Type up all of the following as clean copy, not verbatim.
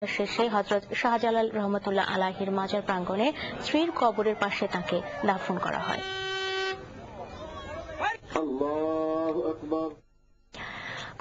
শেষে হযরত শাহজালাল রহমতুল্লাহ আলাইহির মাজার প্রাঙ্গণে স্ত্রীর কবরের পাশে তাকে দাফন করা হয়।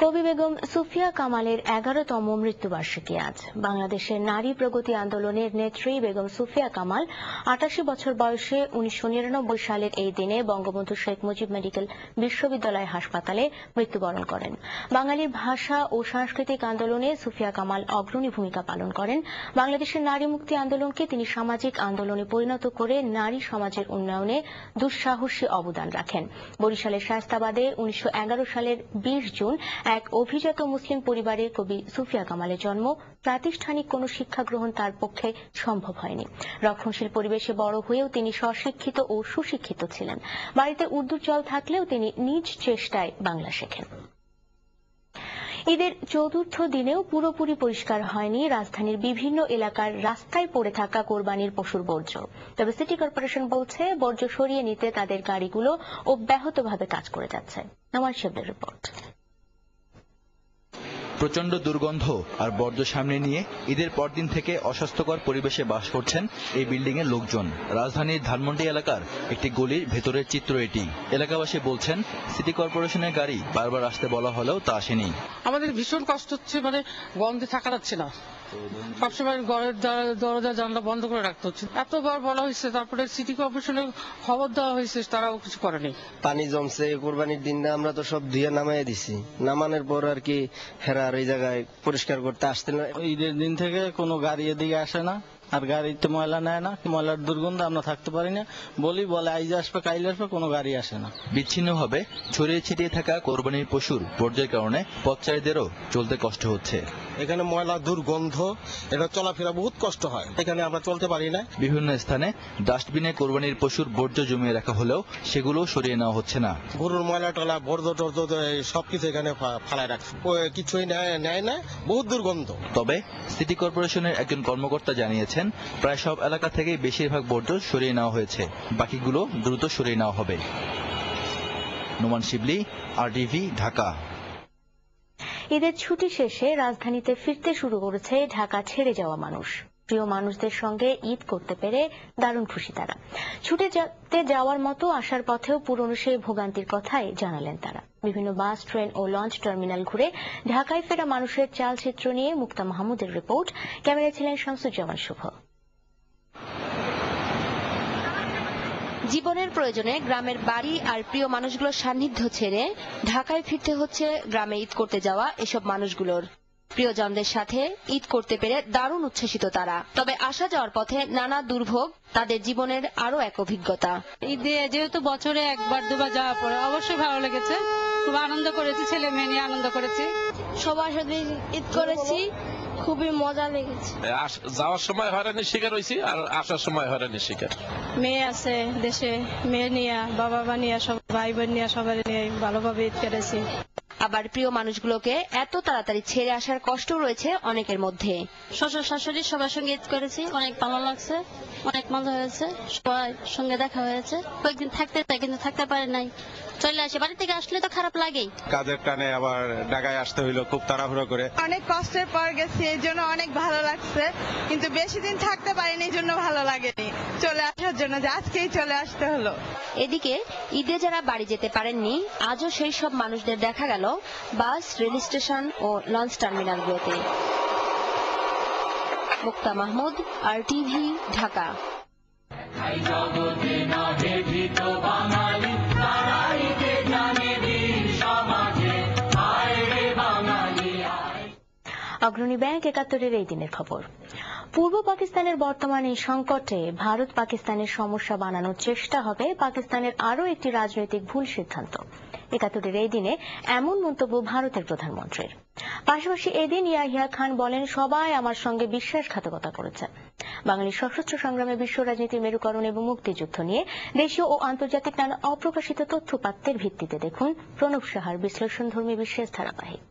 কবি বেগম সুফিয়া কামালের 11তম মৃত্যুবার্ষিকী আজ। বাংলাদেশের নারী প্রগতি আন্দোলনের নেত্রী বেগম সুফিয়া কামাল ৮৮ বছর বয়সে ১৯৯৯ সালের এই দিনে বঙ্গবন্ধু শেখ মুজিব মেডিকেল বিশ্ববিদ্যালয় হাসপাতালে মৃত্যুবরণ করেন। বাঙালির ভাষা ও সাংস্কৃতিক আন্দোলনে সুফিয়া কামাল অগ্রণী ভূমিকা পালন করেন। বাংলাদেশের নারী মুক্তি আন্দোলনকে তিনি সামাজিক আন্দোলনে পরিণত করে নারী সমাজের উন্নয়নে দুঃসাহসী অবদান রাখেন। বরিশালের শায়েস্তাবাদে ১৯১১ সালের ২০ জুন এক অভিজাত মুসলিম পরিবারে কবি সুফিয়া কামালের জন্ম। প্রাতিষ্ঠানিক কোনো শিক্ষা গ্রহণ তার পক্ষে সম্ভব হয়নি। রক্ষণশীল পরিবেশে বড় হয়েও তিনি স্বশিক্ষিত ও সুশিক্ষিত ছিলেন। বাড়িতে উর্দুর চল থাকলেও তিনি নিজ চেষ্টায় বাংলা শেখেন। ঈদের চতুর্থ দিনেও পুরোপুরি পরিষ্কার হয়নি রাজধানীর বিভিন্ন এলাকার রাস্তায় পড়ে থাকা কোরবানির পশুর বর্জ্য। তবে সিটি কর্পোরেশন বলছে বর্জ্য সরিয়ে নিতে তাদের গাড়িগুলো অব্যাহতভাবে কাজ করে যাচ্ছে। নোমান শিবলির রিপোর্ট। প্রচন্ড দুর্গন্ধ আর বর্জ্য সামনে নিয়ে ঈদের পরদিন থেকে অস্বাস্থ্যকর পরিবেশে বাস করছেন এই বিল্ডিং এর লোকজন। রাজধানীর ধানমন্ডি এলাকার একটি গলির ভেতরের চিত্র এটি। এলাকাবাসী বলছেন সিটি কর্পোরেশনের গাড়ি বারবার আসতে বলা হলেও তা আসেনি। আমাদের ভীষণ কষ্ট হচ্ছে, গন্ধে থাকা যাচ্ছে না। সবসময় ঘরের দরজা জানলা বন্ধ করে রাখতে হচ্ছে। এতবার বলা হয়েছে, তারপরে সিটি কর্পোরেশনে খবর দেওয়া হয়েছে, তারাও কিছু করেনি। পানি জমছে কোরবানির দিন আমরা তো সব ধুয়ে নামাই দিছি। নামানোর পর আর কি হেরা আর এই জায়গায় পরিষ্কার করতে আসতে না। ঈদের দিন থেকে কোনো গাড়ি এদিকে আসে না, আর গাড়িতে ময়লা নেয় না। ময়লার দুর্গন্ধে আমরা থাকতে পারি না। বলে আইজ আসবে কাইল আসবে, কোনো গাড়ি আসে না। বিচ্ছিন্নভাবে ছড়িয়ে ছিটিয়ে থাকা কোরবানির পশুর বর্জ্যের কারণে পথচারীদেরও চলতে কষ্ট হচ্ছে। এখানে ময়লা দুর্গন্ধ, এটা চলাফেরা বহুত কষ্ট হয়। এখানে আমরা চলতে পারি না। বিভিন্ন স্থানে ডাস্টবিনে কোরবানির পশুর বর্জ্য জমিয়ে রাখা হলেও সেগুলো সরিয়ে নেওয়া হচ্ছে না। গরুর ময়লা টলা বর্জ্য টর্জ্য সবকিছু এখানে ফালায় রাখছে, কিছুই নেয় না, বহুত দুর্গন্ধ। তবে সিটি কর্পোরেশনের একজন কর্মকর্তা জানিয়েছেন প্রায় সব এলাকা থেকে বেশিরভাগ বর্জ্য সরিয়ে নেওয়া হয়েছে, বাকিগুলো দ্রুত সরিয়ে নেওয়া হবে। নোমান শিবলি, RTV, ঢাকা। ঈদের ছুটি শেষে রাজধানীতে ফিরতে শুরু করেছে ঢাকা ছেড়ে যাওয়া মানুষ। প্রিয় মানুষদের সঙ্গে ঈদ করতে পেরে দারুণ খুশি তারা। ছুটে যেতে যাওয়ার মতো আসার পথেও পুরনো সেই ভোগান্তির কথাই জানালেন তারা। বিভিন্ন বাস, ট্রেন ও লঞ্চ টার্মিনাল ঘুরে ঢাকায় ফেরা মানুষের চালচিত্র নিয়ে মুক্তা মাহমুদের রিপোর্ট। ক্যামেরায় ছিলেন শামসুজ্জামান শুভ। জীবনের প্রয়োজনে গ্রামের বাড়ি আর প্রিয় মানুষগুলোর সান্নিধ্য ছেড়ে ঢাকায় ফিরতে হচ্ছে গ্রামে ঈদ করতে যাওয়া এসব মানুষগুলোর। প্রিয়জনদের সাথে ঈদ করতে পেরে দারুণ উচ্ছ্বসিত তারা। তবে আসা যাওয়ার পথে নানা দুর্ভোগ তাদের জীবনের আরো এক অভিজ্ঞতা। ঈদে যেহেতু বছরে একবার দুবার যাওয়া পড়ে অবশ্যই ভালো লেগেছে, খুব আনন্দ করেছি, ছেলে মেয়ে নিয়ে আনন্দ করেছি, সবার সাথে ঈদ করেছি, খুবই মজা লেগেছে। যাওয়ার সময় হয়রানির শিকার হয়েছি আর আসার সময় হয়রানির শিকার। মেয়ে আছে দেশে, মেয়ে নিয়ে বাবা মা নিয়ে সব ভাই বোন নিয়ে সবাই নিয়ে ভালোভাবে ঈদ করেছি। আবার প্রিয় মানুষগুলোকে এত তাড়াতাড়ি ছেড়ে আসার কষ্ট রয়েছে অনেকের মধ্যে। শ্বশুর শাশুড়ি সবার সঙ্গে ঈদ করেছি, অনেক ভালো লাগছে, অনেক মজা হয়েছে, সবার সঙ্গে দেখা হয়েছে। কয়েকদিন থাকতে চাই কিন্তু থাকতে পারে নাই, চলে আসে। বাড়ি থেকে আসলে তো খারাপ লাগেই। কাজের টানে আবার ঢাকায় আসতে হইলো খুব তাড়াহুড়ো করে। অনেক কষ্টের পর গেছি, এই জন্য অনেক ভালো লাগছে, কিন্তু বেশি দিন থাকতে পারিনি, এই জন্য ভালো লাগেনি চলে আসার জন্য, যে আজকেই চলে আসতে হলো। এদিকে ঈদে যারা বাড়ি যেতে পারেননি আজও সেই সব মানুষদের দেখা গেল বাস, রেল স্টেশন ও লঞ্চ টার্মিনালগুলোতে। মুক্তা মাহমুদ, RTV, ঢাকা। অগ্রণী ব্যাংক ৭১-এর এই দিনের খবর। পূর্ব পাকিস্তানের বর্তমান এই সংকটে ভারত পাকিস্তানের সমস্যা বানানোর চেষ্টা হবে পাকিস্তানের আরও একটি রাজনৈতিক ভুল সিদ্ধান্ত। ৭১-এর এই দিনে এমন মন্তব্য ভারতের প্রধানমন্ত্রীর। পাশাপাশি এদিন ইয়াহিয়া খান বলেন, সবাই আমার সঙ্গে বিশ্বাসঘাতকতা করেছে। বাঙালির সশস্ত্র সংগ্রামে বিশ্ব রাজনীতির মেরুকরণ এবং মুক্তিযুদ্ধ নিয়ে দেশীয় ও আন্তর্জাতিক নানা অপ্রকাশিত তথ্যপাত্রের ভিত্তিতে দেখুন প্রণব সাহার বিশ্লেষণধর্মী বিশেষ ধারাবাহিক।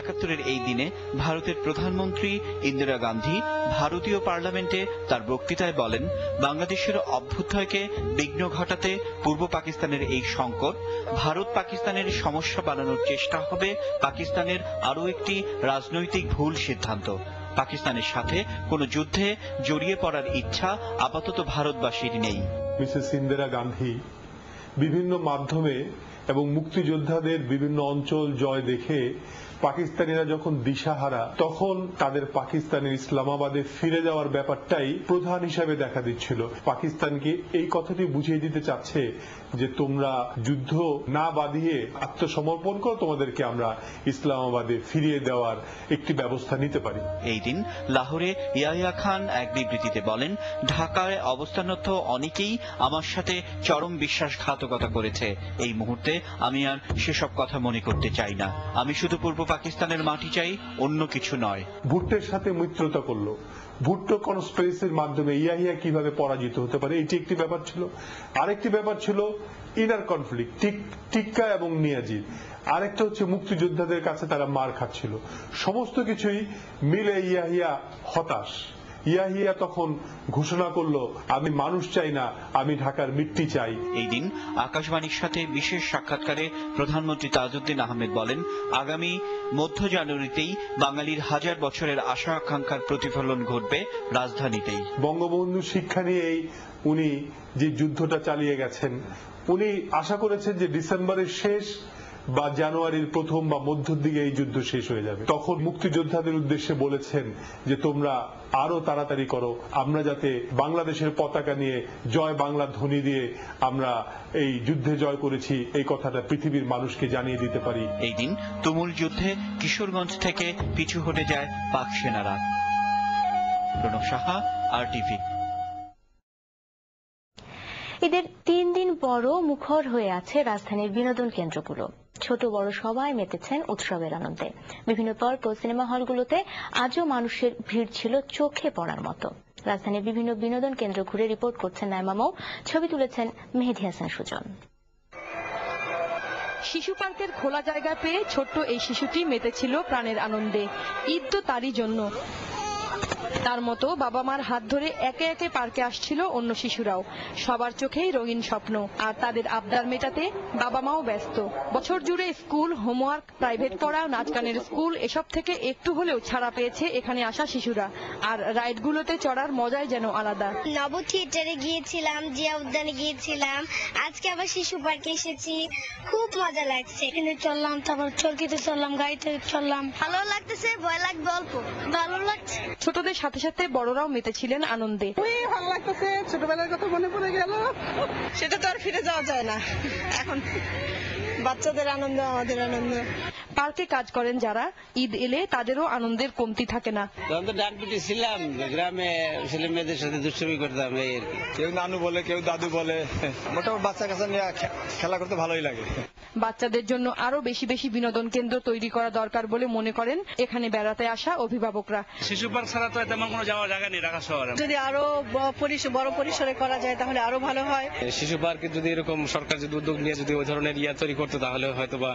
একাত্তরের এই দিনে ভারতের প্রধানমন্ত্রী ইন্দিরা গান্ধী ভারতীয় পার্লামেন্টে তার বক্তৃতায় বলেন, বাংলাদেশের অভ্যুদয়কে বিঘ্ন ঘটাতে পূর্ব পাকিস্তানের এই সংকট ভারত পাকিস্তানের সমস্যা বানানোর চেষ্টা হবে পাকিস্তানের আরও একটি রাজনৈতিক ভুল সিদ্ধান্ত। পাকিস্তানের সাথে কোনো যুদ্ধে জড়িয়ে পড়ার ইচ্ছা আপাতত ভারতবাসীর নেই। মিসেস ইন্দিরা গান্ধী বিভিন্ন মাধ্যমে এবং মুক্তিযোদ্ধাদের বিভিন্ন অঞ্চল জয় দেখে পাকিস্তানিরা যখন দিশাহারা, তখন তাদের পাকিস্তানের ইসলামাবাদে ফিরে যাওয়ার ব্যাপারটাই প্রধান হিসাবে দেখা দিচ্ছিল। পাকিস্তানকে এই কথাটি বুঝিয়ে দিতে চাচ্ছে যে তোমরা যুদ্ধ না বাঁধিয়ে আত্মসমর্পণ করো, তোমাদেরকে আমরা ইসলামাবাদে ফিরিয়ে দেওয়ার একটি ব্যবস্থা নিতে পারি। এই দিন লাহোরে ইয়াহিয়া খান এক বিবৃতিতে বলেন, ঢাকায় অবস্থানরত অনেকেই আমার সাথে চরম বিশ্বাসঘাতকতা করেছে। এই মুহূর্তে আমি আর সেসব কথা মনে করতে চাই না। আমি শুধু পূর্ব পাকিস্তানের মাটি চাই, অন্য কিছু নয়। ভুট্টোর সাথে মিত্রতা করলো, ভুট্টো কনস্পিরেসির মাধ্যমে ইয়াহিয়া কিভাবে পরাজিত হতে পারে, এটি একটি ব্যাপার ছিল। আরেকটি ব্যাপার ছিল ইনার কনফ্লিক্ট, টিক্কা এবং নিয়াজির। আরেকটা হচ্ছে মুক্তিযোদ্ধাদের কাছে তারা মার খাচ্ছিল। সমস্ত কিছুই মিলে ইয়াহিয়া হতাশ। ইয়াহিয়া তখন ঘোষণা করলো, আমি মানুষ চাই না, আমি ঢাকার মিট্টি চাই। এই দিন আকাশবাণীর সাথে বিশেষ সাক্ষাৎকারে প্রধানমন্ত্রী তাজউদ্দিন আহমেদ বলেন, আগামী মধ্য জানুয়ারিতেই বাঙালির হাজার বছরের আশা আকাঙ্ক্ষার প্রতিফলন ঘটবে রাজধানীতেই। বঙ্গবন্ধু শিক্ষা নিয়েই উনি যে যুদ্ধটা চালিয়ে গেছেন, উনি আশা করেছেন যে ডিসেম্বরের শেষ বা জানুয়ারির প্রথম বা মধ্যের দিকে এই যুদ্ধ শেষ হয়ে যাবে। তখন মুক্তিযোদ্ধাদের উদ্দেশ্যে বলেছেন যে তোমরা আরো তাড়াতাড়ি করো, আমরা যাতে বাংলাদেশের পতাকা নিয়ে জয় বাংলা ধ্বনি দিয়ে আমরা এই যুদ্ধে জয় করেছি এই কথাটা পৃথিবীর মানুষকে জানিয়ে দিতে পারি। এই দিন তুমুল যুদ্ধে কিশোরগঞ্জ থেকে পিছু হটে যায় পাক সেনারা। প্রণব সাহা, RTV। ঈদের 3 দিন পরও মুখর হয়ে আছে রাজধানীর বিনোদন কেন্দ্রগুলো। ছোট বড় সবাই মেতেছেন উৎসবের আনন্দে। বিভিন্ন পর্ব সিনেমা হলগুলোতে আজও মানুষের ভিড় ছিল চোখে পড়ার মতো। রাজধানীর বিভিন্ন বিনোদন কেন্দ্র ঘুরে রিপোর্ট করছেন নাইমা মৌ, ছবি তুলেছেন মেহেদী হাসান সুজন। শিশু পার্কের খোলা জায়গা পেয়ে ছোট্ট এই শিশুটি মেতেছিল প্রাণের আনন্দে। ঈদ তো তারই জন্য। তার মতো বাবা মার হাত ধরে একে একে পার্কে আসছিল অন্য শিশুরাও। সবার চোখেই রঙিন স্বপ্ন, আর তাদের আবদার মেটাতে বাবা মাও ব্যস্ত। বছর জুড়ে স্কুল, হোমওয়ার্ক, প্রাইভেট পড়া, নাচ গানের স্কুল এসব থেকে একটু হলেও ছাড়া পেয়েছে এখানে আসা শিশুরা। আর রাইডগুলোতে চড়ার মজাই যেন আলাদা। নব থিয়েটারে গিয়েছিলাম, জিয়া উদ্যানে গিয়েছিলাম, আজকে আবার শিশু পার্কে এসেছি, খুব মজা লাগছে। এখানে চললাম, তারপর চরকিতে চললাম, গাড়িতে চললাম, ভালো লাগতেছে, ভয় লাগবে অল্প, ভালো লাগছে। ছোটদের সাথে সাথে বড়রাও মেতেছিলেন আনন্দে। ভালো লাগতেছে, ছোটবেলার কথা মনে পড়ে গেল। সেটা তো আর ফিরে যাওয়া যায় না। এখন বাচ্চাদের আনন্দ আমাদের আনন্দ। পার্কে কাজ করেন যারা, ঈদ এলে তাদেরও আনন্দের কমতি থাকে না। তখন তো ডাকপিটি ছিলাম, গ্রামে ছেলে মেয়েদের সাথে দুষ্টুমি করতাম। এই আর কি, কেউ নানু বলে, কেউ দাদু বলে। মোটামুটি বাচ্চা কাচ্চা নিয়ে খেলা করতে ভালোই লাগে। বাচ্চাদের জন্য আরো বেশি বেশি বিনোদন কেন্দ্র তৈরি করা দরকার বলে মনে করেন এখানে বেড়াতে আসা অভিভাবকরা। শিশু পার্ক ছাড়া তো তেমন কোনো যাওয়ার জায়গা নেই ঢাকা শহরে। যদি আরো বড় পরিসরে করা যায় তাহলে আরো ভালো হয়। শিশু পার্কে যদি এরকম সরকার যদি উদ্যোগ নিয়ে যদি ওই ধরনের তৈরি করতো, তাহলে হয়তো বা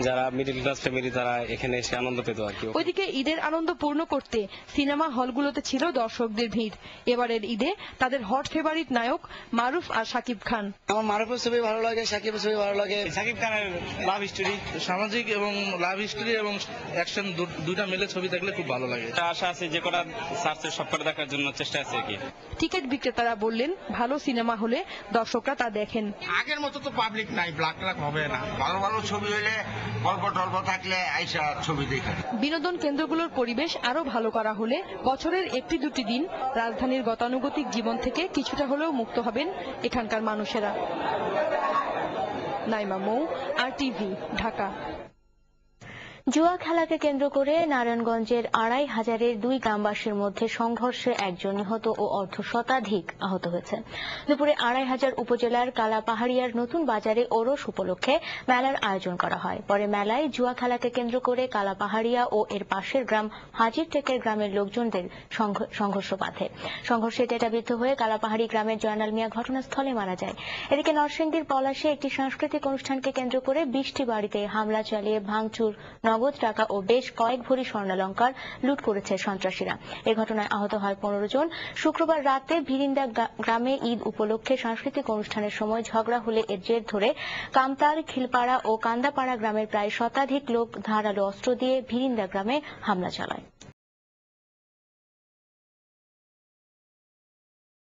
যারা মিডল ক্লাস ফ্যামিলি তারা এখানে এসে আনন্দ পেত আর কি। ওইদিকে ঈদের আনন্দ পূর্ণ করতে সিনেমা হলগুলোতে ছিল দর্শকদের ভিড়। এবারের ঈদে তাদের হট ফেভারিট নায়ক মারুফ আর শাকিব খান। আমার মারুফের ছবি ভালো লাগে, শাকিবের ছবি ভালো লাগে। শাকিব খানের লাভ স্টোরি, সামাজিক এবং লাভ স্টোরি এবং অ্যাকশন দুইটা মিলে ছবি দেখলে খুব ভালো লাগে। আশা আছে যে কটা সার্চে সব কটা দেখার জন্য চেষ্টা আছে কি। টিকিট বিক্রেতারা বললেন ভালো সিনেমা হলে দর্শকরা তা দেখেন। আগের মতো তো পাবলিক নাই, ব্ল্যাক ট্রাক হবে না। ভালো ভালো ছবি হলে গল্প টল্প থাকলে আইসা ছবি দেখে। বিনোদন কেন্দ্রগুলোর পরিবেশ আরো ভালো করা হলে বছরের একটি দুটি দিন রাজধানীর গতানুগতিক জীবন থেকে কিছুটা হলেও মুক্ত হবেন এখানকার মানুষেরা। নাইমা মৌ, RTV, ঢাকা। জুয়া খেলাকে কেন্দ্র করে নারায়ণগঞ্জের ২৫০০-এর 2 গ্রামবাসীর মধ্যে সংঘর্ষে একজন নিহত ও অর্ধশতাধিক আহত হয়েছে। দুপুরে ২৫০০ উপজেলার কালাপাহাড়িয়ার নতুন বাজারে ওরস উপলক্ষে মেলার আয়োজন করা হয়। পরে মেলায় জুয়া খেলাকে কেন্দ্র করে কালাপাহাড়িয়া ও এর পাশের গ্রাম হাজির টেকের গ্রামের লোকজনদের সংঘর্ষ বাধে। সংঘর্ষে টেটাবিদ্ধ হয়ে কালাপাহাড়ি গ্রামের জয়নাল মিয়া ঘটনাস্থলে মারা যায়। এদিকে নরসিংদীর পলাশে একটি সাংস্কৃতিক অনুষ্ঠানকে কেন্দ্র করে 20টি বাড়িতে হামলা চালিয়ে ভাঙচুর, নগদ টাকা ও বেশ কয়েক ভরি স্বর্ণালংকার লুট করেছে সন্ত্রাসীরা। এ ঘটনায় আহত হয় 15 জন। শুক্রবার রাতে ভিরিন্দা গ্রামে ঈদ উপলক্ষে সাংস্কৃতিক অনুষ্ঠানের সময় ঝগড়া হলে এর জের ধরে কামতার, খিলপাড়া ও কান্দাপাড়া গ্রামের প্রায় শতাধিক লোক ধারালো অস্ত্র দিয়ে ভিরিন্দা গ্রামে হামলা চালায়।